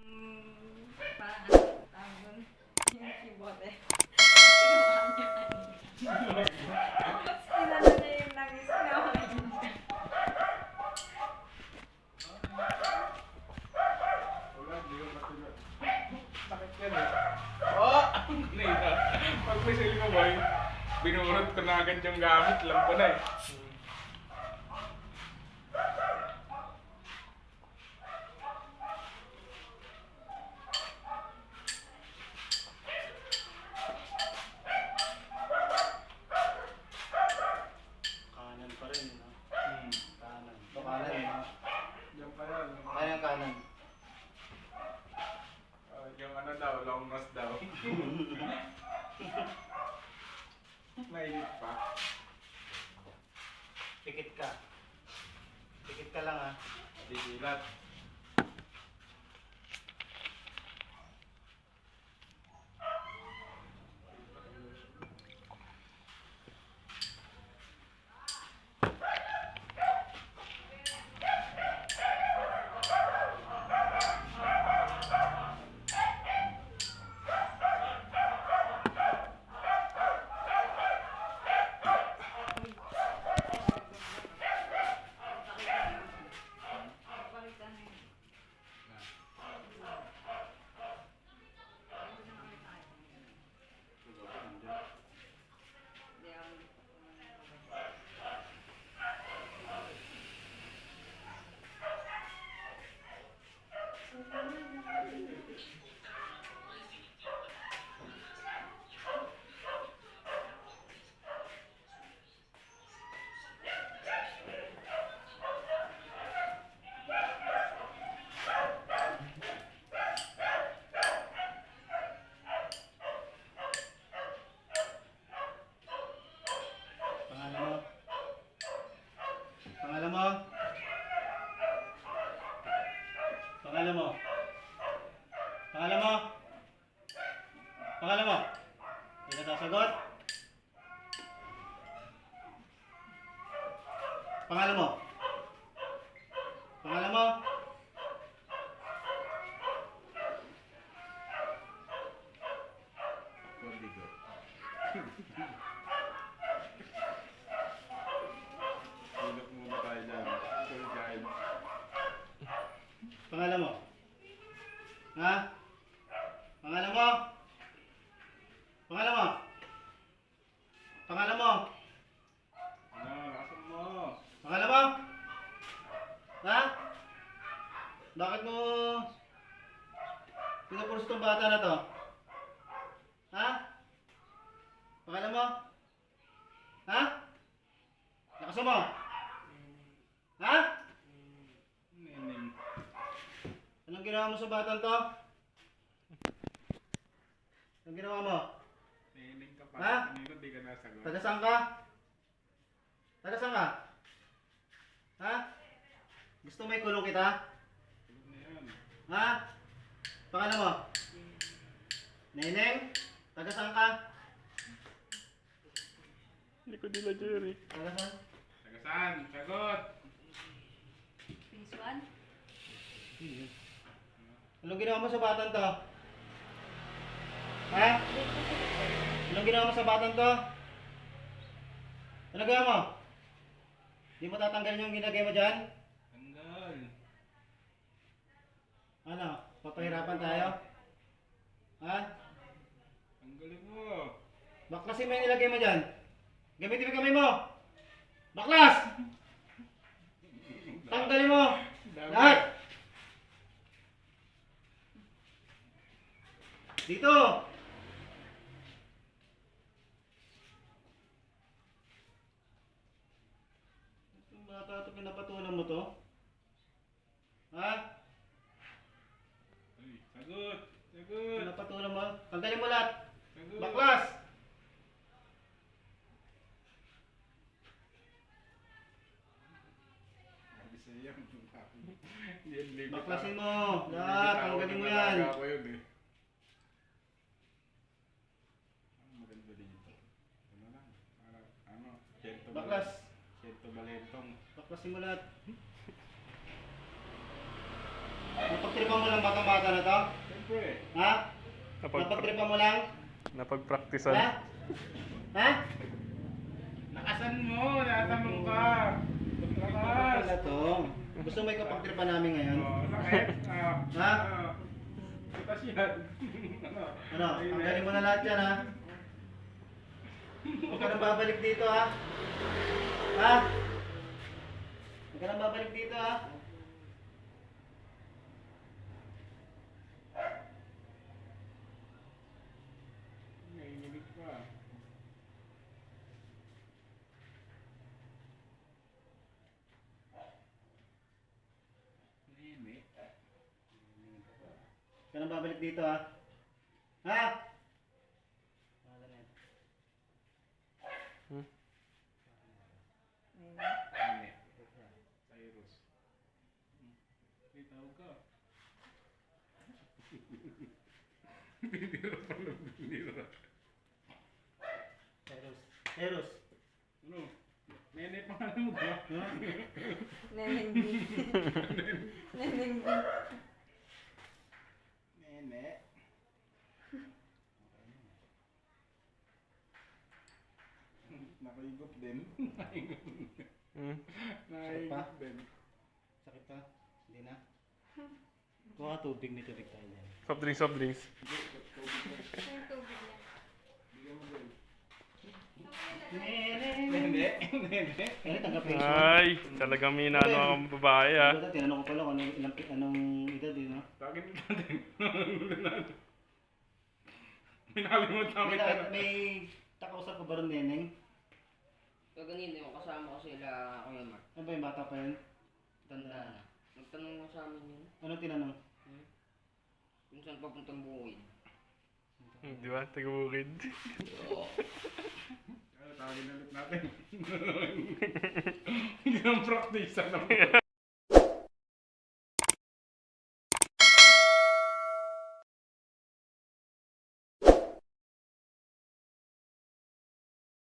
Parang ano, tawag dun, yung keyboard eh. Kinuha niya kanina. Tapos inano niya yung langis, ginawa niya. Wala, hindi ko matulog. Sakit yan eh. Oh! Ang kanina. Pag may sili ko boy, binurot ko na agad yung gamit. Alam ko na eh. Kanan pa rin, no? Kanan. Ito Kanan. kanan, no? Yan pa yan. Kanan yung kanan. Yung ano daw, long nose daw. Mainit pa. Pikit ka. Pikit ka lang, ha? Dikilat. Papalitan na yun. Hindi ako Pangalan mo? Pangalan mo? Pangalan mo? Pangalan mo? Pangalan mo? Hindi ka sasagot? Pangalan mo? Pangalan mo? Cordigo. Hilot muna tayo dyan. Tour guide. Pangalan mo? Ha? Pangalan mo? Pangalan mo? Pangalan mo? Ano, lakasan mo. Pangalan mo? Ha? Bakit mo pinupurso tong bata na to? Ha? Pangalan mo? Ha? Lakas mo? Ha? Nining. Anong ginawa mo sa batang to? Anong ginawa mo? Nining ka pa. Ha? Kanina di ka nasagot. Taga saan ka? Taga saan ka? Ha? Gusto mo ikulong kita? Tulog na yan. Ha? Pangalan mo? Neneng? Taga saan ka? Hindi ko nila Jerry. Taga saan? Taga saan? Sagot! Phase 1? Anong ginawa mo sa batang to? Ha? Anong ginawa mo sa batang to? Ano ginawa mo? Di mo tatanggalin yung ginagay mo dyan? Tanggal. Ano? Papahirapan tayo? Ha? Tanggalin mo. Baklasin mo yung nilagay mo dyan. Gamitin mo yung kamay mo. Baklas! Tanggalin mo! Dami. Lahat! Dito! Itong bata ito, pinapatulan mo to? Ha? Uy, sagot! Sagot! Pinapatulan mo? Tanggalin mo lahat! Sagot! Baklas! Sabi sa'yo yan. Yan, limit Baklasin ako. mo! Limit Lahat! ako Tanggalin ng mo yan! alaga ko yun eh. Ang maganda dito. Ano lang, para ano, Baklas! Sento balentong. Baklasin mo lahat! Napagtripan mo lang batang-bata na to? Siyempre. Ha? Napagtripan mo lang? Napagpraktisan. Ha? Ha? Lakasan mo, natanong ka. Ano Lakas. pala to? Gusto mo ikapagtripan namin ngayon? Oh, lakit. Ha? Butas yan. Ano? Tanggalin mo na lahat yan ha? Huwag ka nang babalik dito ha? Ha? Huwag ka nang babalik dito ha? Nanginginig pa. Nene. Huwag ka nang babalik dito ha? Ha? Nene. Cyrus. May tawag ka. Binira pa lang, binira. Eros. Eros. Ano? Nene pangalan mo ba? Ha? Neneng B. Neneng B. Nene. Nakaigop din. Nakaigop din. Hmm? Nakaigop din. Sakit pa? Hindi na? Kuha ka tubig, may tubig tayo dyan. Soft drinks, soft drinks. Yung tubig niya. Bigyan mo din. Nene. Nene. Nene. Ano, tanggapin mo? Ay, talagang minano ang babae ah. Tinanong ko pala kung anong edad din, no? Bakit natin? Minalimutan May, kita. may takausap ka ba rin, Neneng? Kaganina yung kasama ko sila Kuya Mark. Ano ba yung bata pa yun? Tanda na. Nagtanong mo sa amin yun. Anong tinanong? Kung saan papuntang bukid. Di ba? Taga-bukid. Tawagin ulit natin. Hindi naman practice.